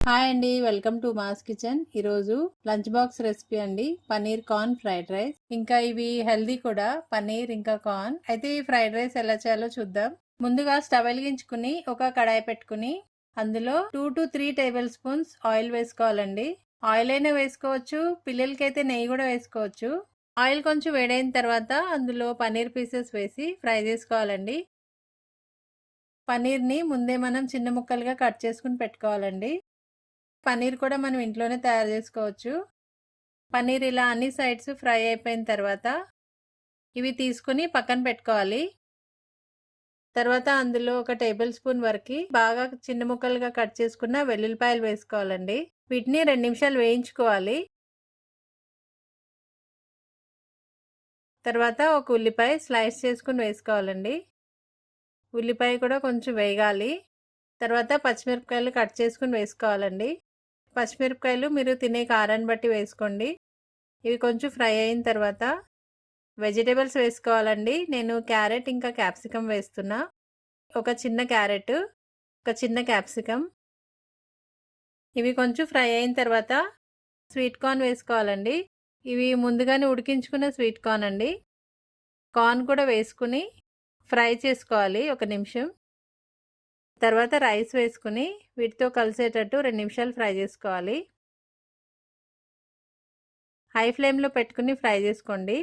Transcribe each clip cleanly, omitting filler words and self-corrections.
Hi అండి, welcome to mass kitchen. ఈరోజు lunch box recipe అండి, పన్నీర్ కార్న్ ఫ్రైడ్ రైస్. ఇంకా ఇవి హెల్దీ కూడా, పన్నీర్ ఇంకా కార్న్. అయితే ఈ ఫ్రైడ్ రైస్ ఎలా చేయాలో చూద్దాం. ముందుగా స్టవ్ వెలిగించుకుని ఒక కడాయి పెట్టుకుని అందులో 2 to 3 టేబుల్ స్పూన్స్ ఆయిల్ వేసుకోవాలండి. ఆయిల్ అయినా వేసుకోవచ్చు, పిల్లలకైతే నెయ్యి కూడా వేసుకోవచ్చు. ఆయిల్ కొంచెం వేడైన తర్వాత అందులో పన్నీర్ పీసెస్ వేసి ఫ్రై చేసుకోవాలండి. పన్నీర్ని ముందే మనం చిన్న ముక్కలుగా కట్ చేసుకుని పెట్టుకోవాలండి. పన్నీర్ కూడా మనం ఇంట్లోనే తయారు చేసుకోవచ్చు. పన్నీర్ ఇలా అన్ని సైడ్స్ ఫ్రై అయిపోయిన తర్వాత ఇవి తీసుకుని పక్కన పెట్టుకోవాలి. తర్వాత అందులో ఒక టేబుల్ స్పూన్ వరకు బాగా చిన్న ముక్కలుగా కట్ చేసుకున్న వెల్లుల్లిపాయలు వేసుకోవాలండి. వీటిని 2 నిమిషాలు వేయించుకోవాలి. తర్వాత ఒక ఉల్లిపాయ స్లైస్ చేసుకుని వేసుకోవాలండి. ఉల్లిపాయ కూడా కొంచెం వేగాలి. తర్వాత పచ్చిమిరపకాయలు కట్ చేసుకుని వేసుకోవాలండి. పచ్చిమిరపకాయలు మీరు తినే కారాన్ని బట్టి వేసుకోండి. ఇవి కొంచెం ఫ్రై అయిన తర్వాత వెజిటేబుల్స్ వేసుకోవాలండి. నేను క్యారెట్ ఇంకా క్యాప్సికమ్ వేస్తున్నా. ఒక చిన్న క్యారెట్, ఒక చిన్న క్యాప్సికమ్. ఇవి కొంచెం ఫ్రై అయిన తర్వాత స్వీట్ కార్న్ వేసుకోవాలండి. ఇవి ముందుగానే ఉడికించుకున్న స్వీట్ కార్న్ అండి. కార్న్ కూడా వేసుకుని ఫ్రై చేసుకోవాలి 1 నిమిషం. తర్వాత రైస్ వేసుకుని వీటితో కలిసేటట్టు 2 నిమిషాలు ఫ్రై చేసుకోవాలి. హై ఫ్లేమ్లో పెట్టుకుని ఫ్రై చేసుకోండి.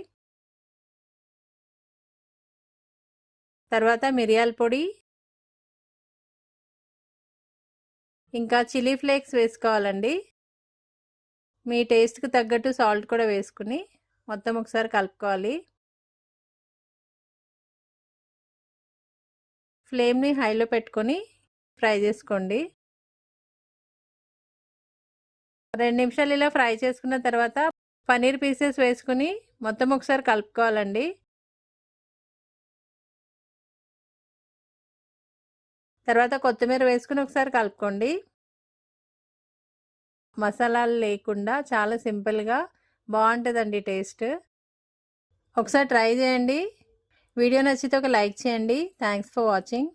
తర్వాత మిరియాల పొడి ఇంకా చిల్లీ ఫ్లేక్స్ వేసుకోవాలండి. మీ టేస్ట్కి తగ్గట్టు సాల్ట్ కూడా వేసుకుని మొత్తం ఒకసారి కలుపుకోవాలి. ఫ్లేమ్ని హైలో పెట్టుకొని ఫ్రై చేసుకోండి. 2 నిమిషాలు ఇలా ఫ్రై చేసుకున్న తర్వాత పన్నీర్ పీసెస్ వేసుకుని మొత్తం ఒకసారి కలుపుకోవాలండి. తర్వాత కొత్తిమీర వేసుకుని ఒకసారి కలుపుకోండి. మసాలాలు లేకుండా చాలా సింపుల్గా బాగుంటుందండి టేస్ట్. ఒకసారి ట్రై చేయండి. వీడియో నచ్చితే ఒక లైక్ చేయండి. Thanks for watching.